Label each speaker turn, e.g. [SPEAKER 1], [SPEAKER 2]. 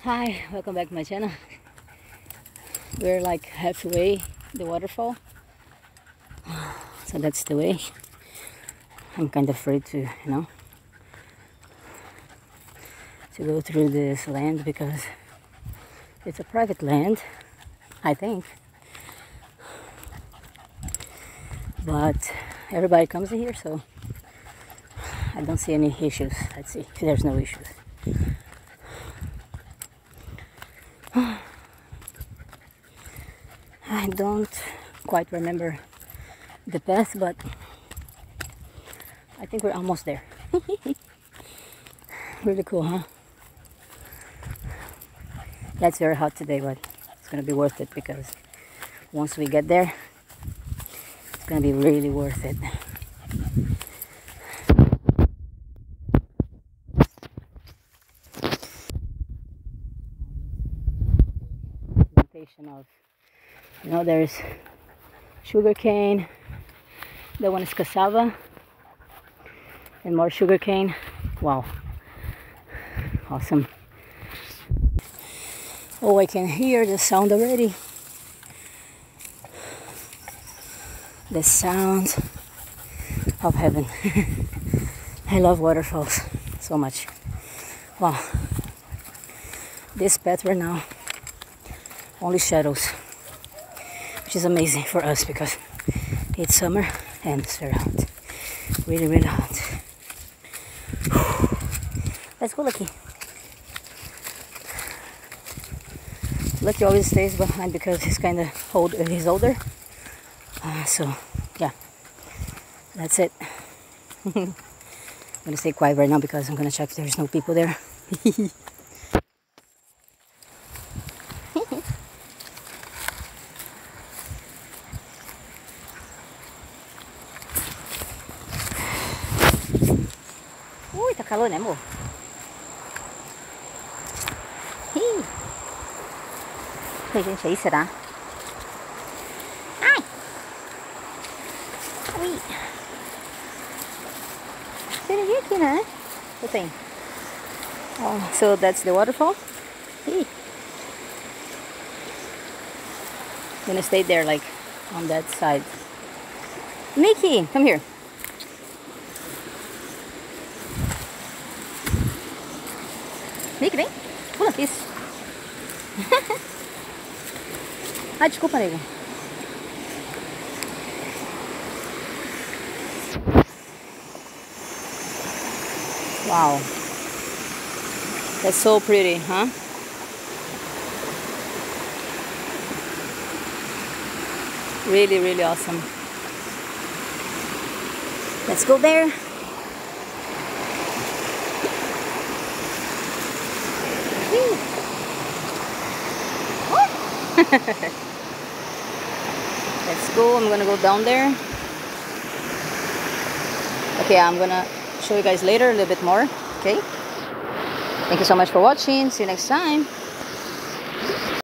[SPEAKER 1] Hi, welcome back to my channel. We're like halfway the waterfall, so that's the way. I'm kind of afraid to, to go through this land because it's a private land, I think. But everybody comes in here, so I don't see any issues. Let's see if there's no issues. I don't quite remember the path, but I think we're almost there. Really cool, huh? Yeah, it's very hot today, but it's gonna be worth it because once we get there, it's gonna be really worth it. Plantation of, there's sugar cane. That one is cassava and more sugar cane. Wow, awesome. Oh, I can hear the sound already. The sound of heaven. I love waterfalls so much. Wow, this path right now only shadows, which is amazing for us because it's summer and it's very hot. Really, really hot. Let's go, Lucky. Lucky always stays behind because he's kind of he's older. So yeah, that's it. I'm gonna stay quiet right now because I'm gonna check if there's no people there. Ui, tá calor, né, amor? Tem gente aí, será? Ai! Ui! Tem ninguém aqui, né? Ou tem? Oh, so that's the waterfall? I'm gonna stay there, like, on that side. Mickey, come here. Mickey, vem. Pula, isso. Ai, desculpa, nego. Wow. That's so pretty, huh? Really, really awesome. Let's go there. Let's go. I'm gonna go down there. Okay, I'm gonna show you guys later a little bit more. Okay, thank you so much for watching. See you next time.